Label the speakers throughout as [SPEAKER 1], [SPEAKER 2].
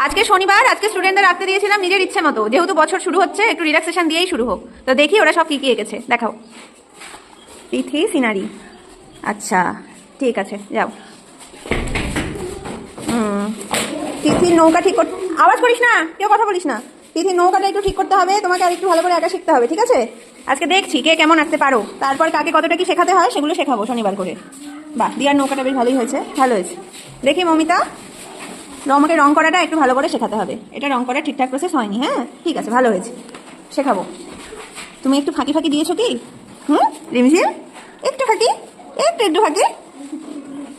[SPEAKER 1] আজকে শনিবার, আজকে স্টুডেন্টদের রাখতে দিয়েছিলাম নিজের ইচ্ছে মতো, যেহেতু বছর শুরু হচ্ছে একটু রিল্যাক্সেশন দিয়েই শুরু হোক। তো দেখি ওরা সব কি কি এঁকেছে, দেখাও। তিথি সিনারি, আচ্ছা ঠিক আছে যাও। তিথির নৌকা ঠিক করতে, আওয়াজ করিস না, কেউ কথা বলিস না। তিথির নৌকাটা একটু ঠিক করতে হবে, তোমাকে আর একটু ভালো করে আঁকা শিখতে হবে, ঠিক আছে? আজকে দেখছি কে কেমন আঁকতে পারো, তারপর কাকে কতটা কি শেখাতে হয় সেগুলো শেখাবো শনিবার করে। বাহ, দিয়ার নৌকাটা বেশ ভালোই হয়েছে, ভালো হয়েছে। দেখি মমিতা, আমাকে রং করাটা একটু ভালো করে শেখাতে হবে, এটা রং করা ঠিকঠাক প্রসেস হয়নি। হ্যাঁ ঠিক আছে, ভালো হয়েছে, শেখাবো। তুমি একটু ফাঁকি ফাঁকি দিয়েছো কি? রিমঝিম, একটু ফাঁকি, একটু একটু ফাঁকি,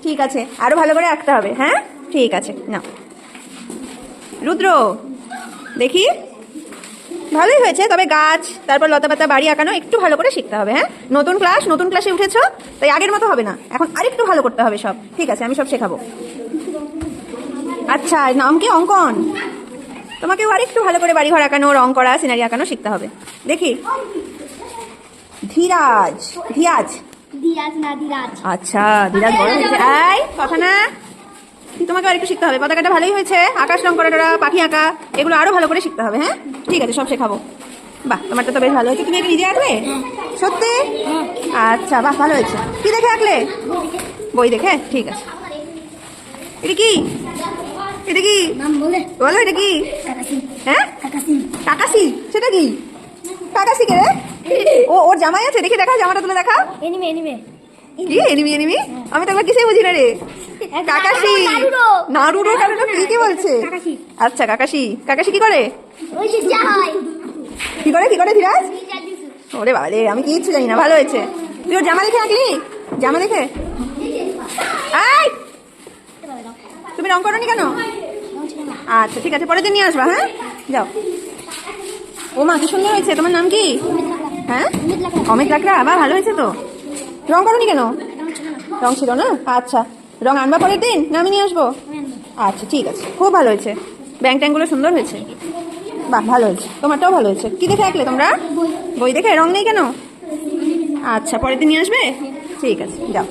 [SPEAKER 1] ঠিক আছে, আরো ভালো করে আঁকতে হবে। হ্যাঁ ঠিক আছে, না রুদ্র দেখি, ভালোই হয়েছে, তবে গাছ তারপর লতা পাতা বাড়ি আঁকানো একটু ভালো করে শিখতে হবে। হ্যাঁ, নতুন ক্লাস, নতুন ক্লাসে উঠেছো, তাই আগের মতো হবে না, এখন আরেকটু ভালো করতে হবে সব। ঠিক আছে, আমি সব শেখাবো। আচ্ছা, নাম কি? অঙ্কন। তোমাকেও আরেকটু ভালো করে বাড়িঘর আঁকানো, রং করা, সিনারি আঁকানো শিখতে হবে। দেখি ধীরাজ, ধিয়াজ, আচ্ছা ধীরাজ বড় হয়েছে, এই কথা না, তোমাকে আর একটু শিখতে হবে। পতাকাটা ভালোই হয়েছে, আকাশ রং করা, পাখি আঁকা, এগুলো আরো ভালো করে শিখতে হবে। হ্যাঁ ঠিক আছে, সব শেখাবো। বাহ, তোমারটা তো বেশ ভালো হয়েছে। তুমি কি নিজে আঁকলে? সত্যি? আচ্ছা বাহ, ভালো হয়েছে। কি দেখে আঁকলে? বই দেখে? ঠিক আছে। এটা কি? এটা কি বলো, এটা কি? হ্যাঁ কাকাশি, সেটা কি? কাকাশি কে রে? ও, ওর জামাই আছে, দেখি দেখা, জামাটা তুলে দেখা। কি এনিমি? এনিমি আমি তো কিছুই বুঝি না রে। কাকাশি, নারুডো টারুডো কি বলছে? আচ্ছা কাকাশি, কাকাশি কি করে? কি করে কি করে ধীরাজ? ওরে বাবা রে, আমি কিচ্ছু জানি না। ভালো হয়েছে। তুই ওর জামা দেখে আঁকলি? জামা দেখে? আই, তুমি রং করোনি কেন? আচ্ছা ঠিক আছে, পরের দিন নিয়ে আসবা। হ্যাঁ যাও। ও মা, কি সুন্দর হয়েছে। তোমার নাম কি? হ্যাঁ অমিত লাকড়া, আবার ভালো হয়েছে তো। রং করোনি কেন? রং ছিল না? আচ্ছা, রং আনবা পরের দিন, না আমি নিয়ে আসবো? আচ্ছা ঠিক আছে, খুব ভালো হয়েছে, ব্যাং ট্যাংগুলো সুন্দর হয়েছে। বাহ, ভালো হয়েছে, তোমারটাও ভালো হয়েছে। কি দেখে আঁকলে তোমরা? বই দেখে? রং নেই কেন? আচ্ছা, পরের দিন নিয়ে আসবে? ঠিক আছে, যাও।